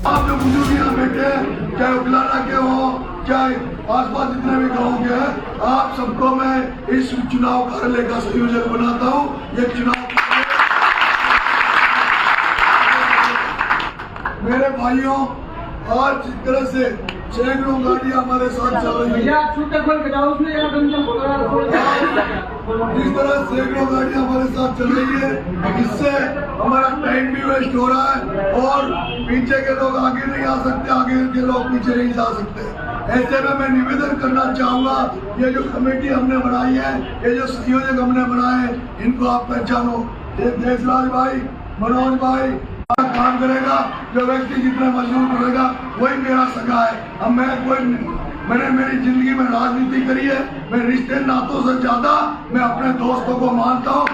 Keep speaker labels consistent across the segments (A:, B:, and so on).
A: आप जो बुजुर्ग यहाँ बैठे हैं, चाहे उगलाना के हो, चाहे आसपास जितने भी गाँव के हैं, आप सबको मैं इस चुनाव कार्यालय का संयोजक बनाता हूँ। ये चुनाव मेरे भाइयों, आज जिस तरह से सैकड़ों गाड़ियां हमारे साथ चल रही है, जिस तरह सैकड़ों गाड़ियां हमारे साथ चल रही है, इससे हमारा टाइम भी वेस्ट हो रहा है और पीछे के लोग आगे नहीं आ सकते, आगे के लोग पीछे नहीं जा सकते। ऐसे में मैं निवेदन करना चाहूंगा, ये जो कमेटी हमने बनाई है, ये जो संयोजक हमने बनाए, इनको आप पहचानो। एक देशराज भाई, मनोज भाई काम करेगा, जो व्यक्ति जितना मजबूत रहेगा वही मेरा सगा है। अब मैंने मेरी जिंदगी में राजनीति करी है, मैं रिश्ते नातों से ज्यादा मैं अपने दोस्तों को मानता हूँ।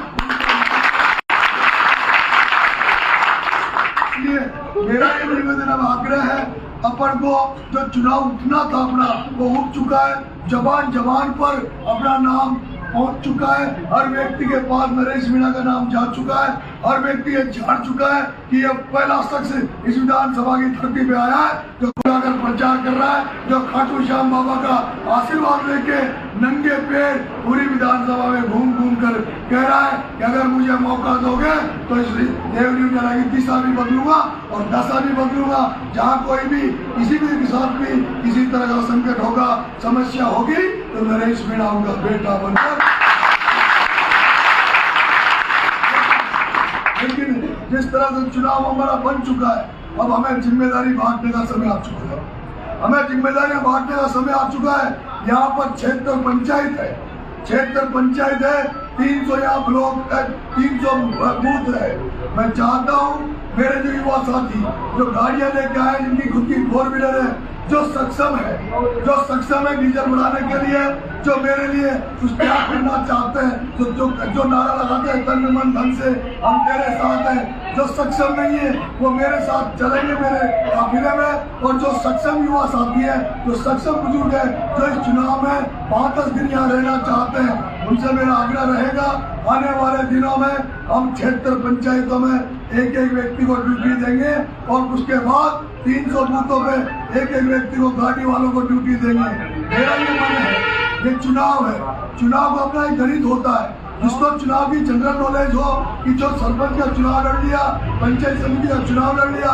A: इसलिए मेरा ये निवेदन अब आग्रह है, अपन को जो चुनाव उठना था अपना वो उठ चुका है, जबान जबान पर अपना नाम पहुंच चुका है, हर व्यक्ति के पास नरेश मीणा का नाम जा चुका है, हर व्यक्ति ये जान चुका है कि ये पहला शख्स इस विधानसभा की धरती पे आया है जो खुलाकर प्रचार कर रहा है, जो खाटू श्याम बाबा का आशीर्वाद लेके नंगे पैर पूरी विधानसभा में घूम घूम कर कह रहा है कि अगर मुझे मौका दोगे तो इस देवरी उजाला की दिशा भी बदलूंगा और दशा भी बदलूंगा। जहाँ कोई भी किसी भी के साथ भी किसी तरह का संकट होगा, समस्या होगी, तो नरेश मीणा उनका बेटा बनकर। लेकिन जिस तरह से चुनाव हमारा बन चुका है, अब हमें जिम्मेदारी बांटने का समय आ चुका है, हमें जिम्मेदारियां बांटने का समय आ चुका है। यहाँ पर 76 पंचायत है, 76 पंचायत है, 300 यहाँ ब्लॉक, 300 बूथ है। मैं चाहता हूँ मेरे जो युवा साथी जो गाड़ियां लेके आए, जिनकी खुद की 4 व्हीलर है, जो सक्षम है डीजल बढ़ाने के लिए, जो मेरे लिए कुछ त्याग करना चाहते हैं, जो नारा लगाते हैं तन मन धन से हम तेरे साथ हैं, जो सक्षम नहीं है वो मेरे साथ चलेंगे मेरे काफिले में। और जो सक्षम युवा साथी है, जो सक्षम बुजुर्ग है, जो इस चुनाव में 5-10 दिन यहाँ रहना चाहते हैं, उनसे मेरा आग्रह रहेगा, आने वाले दिनों में हम 76 पंचायतों में एक एक व्यक्ति को ड्यूटी देंगे और उसके बाद 300 बूथों पे एक एक व्यक्ति को गाड़ी वालों को ड्यूटी देंगे। मेरा ये मन है, ये चुनाव है, चुनाव का अपना एक गणित होता है, जिसको चुनाव की जनरल नॉलेज हो कि जो सरपंच का चुनाव लड़ लिया, पंचायत समिति का चुनाव लड़ लिया,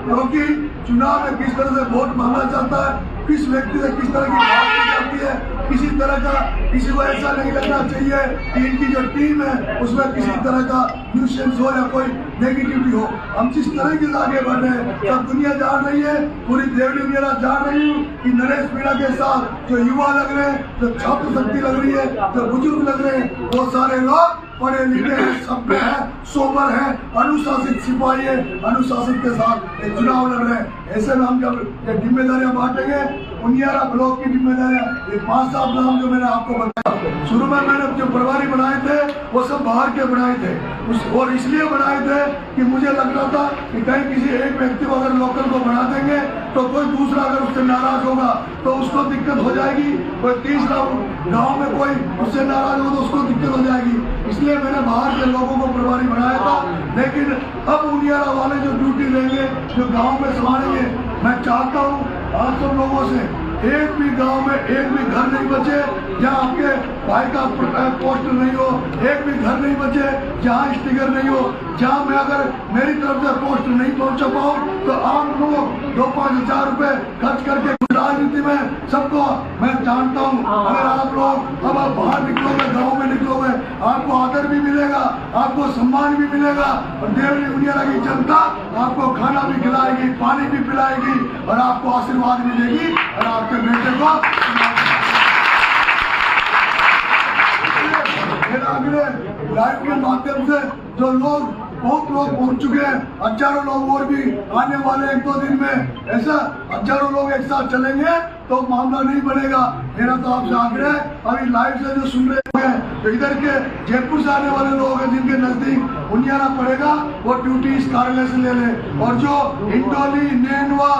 A: क्योंकि चुनाव में किस तरह से वोट मांगना चाहता है, किस व्यक्ति से किस तरह की बात की जाती है, किसी तरह का किसी को ऐसा नहीं लगना चाहिए कि इनकी जो टीम है उसमें किसी तरह का न्यूसेंस हो या कोई नेगेटिविटी हो। हम जिस तरह के आगे बढ़ रहे हैं, सब दुनिया जान रही है, पूरी देवरी मेरा जान रही हूँ कि नरेश मीणा के साथ जो युवा लग रहे हैं, जो छात्र शक्ति लग रही है, जो बुजुर्ग लग रहे हैं, वो सारे लोग पढ़े लिखे हैं, सभ्य है, सोबर है, अनुशासित सिपाही है, अनुशासित के साथ एक चुनाव लड़ रहे हैं। ऐसे में हम जब ये जिम्मेदारियां बांटेंगे, उनियारा ब्लॉक की जिम्मेदारियां, ये 5-7 नाम जो मैंने आपको बताया, शुरू में मैंने जो प्रभारी बनाए थे वो सब बाहर के बनाए थे, और इसलिए बनाए थे कि मुझे लग रहा था कि कहीं किसी एक व्यक्ति को अगर लोकल को बना देंगे तो कोई दूसरा अगर उससे नाराज होगा तो उसको दिक्कत हो जाएगी, कोई तीसरा गाँव में कोई उससे नाराज हो तो उसको दिक्कत हो जाएगी। इसलिए मैंने बाहर के लोगों को प्रभारी बनाया था। लेकिन अब उनियारा वाले जो ड्यूटी लेंगे, जो गांव में संभालेंगे, मैं चाहता हूं आप सब लोगों से, एक भी गांव में एक भी घर नहीं बचे जहां आपके भाई का पोस्टर नहीं हो, एक भी घर नहीं बचे जहां स्टिकर नहीं हो, जहां मैं अगर मेरी तरफ से पोस्टर नहीं पहुंचा पाऊं तो आप लोग 2-5 हजार रुपए खर्च करके राजनीति में सबको मैं जानता हूं, अगर आप लोग अब आप बाहर निकलोगे, गाँव में निकलोगे, आपको आदर भी मिलेगा, आपको सम्मान भी मिलेगा, और देवरी उनियारा की जनता आपको खाना भी खिलाएगी, पानी भी पिलाएगी और आपको आशीर्वाद भी देगी और आपके बेटे को लाइव के माध्यम से जो लोग, बहुत लोग पहुंच चुके हैं, हजारों लोग और भी आने वाले 1-2 दिन में, ऐसा हजारों लोग एक साथ चलेंगे तो मामला नहीं बनेगा। मेरा तो आपसे आग्रह है, अभी लाइव से जो सुन रहे हैं तो इधर के जयपुर से आने वाले लोग हैं जिनके नजदीक उनियारा पड़ेगा, वो ड्यूटी इस कार्यालय से ले ले। और जो इंडोली, नैनवा,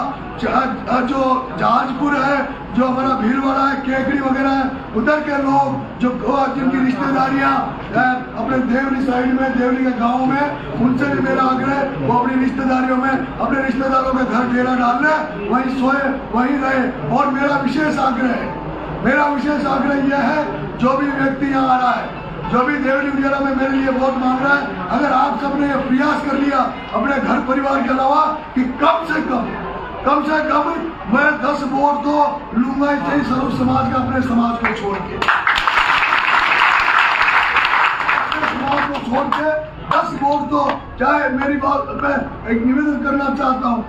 A: जो जहाजपुर है, जो हमारा भीलवाड़ा है, केकड़ी वगैरह है, उधर के लोग जो जिनकी रिश्तेदारियां अपने देवली साइड में, देवली के गाँव में, उनसे भी मेरा आग्रह वो अपनी रिश्तेदारियों में अपने रिश्तेदारों के घर डेरा डाल ले, वहीं सोए वहीं रहे। और मेरा विशेष आग्रह यह है, जो भी व्यक्ति यहाँ आ रहा है, जो भी देवली वगैरह में मेरे लिए वोट मांग रहा है, अगर आप सबने ये प्रयास कर लिया अपने घर परिवार के अलावा कि कम से कम मैं 10 वोट तो लूंगा ही चाहिए सर्व समाज का, अपने समाज को छोड़ के, अपने समाज को छोड़ के 10 वोट तो। चाहे मेरी बात मैं एक निवेदन करना चाहता हूँ,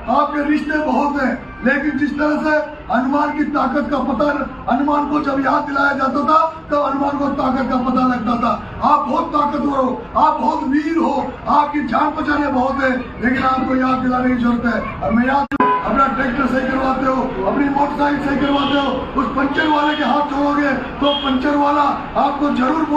A: आपके रिश्ते बहुत हैं, लेकिन जिस तरह से हनुमान की ताकत का पता, हनुमान को जब याद दिलाया जाता था तो हनुमान को ताकत का पता लगता था। आप बहुत ताकतवर हो, आप बहुत वीर हो, आपकी जान बचाने बहुत है, लेकिन आपको याद दिलाने की जरूरत है। और मैं याद अपना ट्रैक्टर सही करवाते हो, अपनी मोटरसाइकिल सही करवाते हो, उस पंचर वाले के हाथ छोड़ोगे तो पंचर वाला आपको जरूर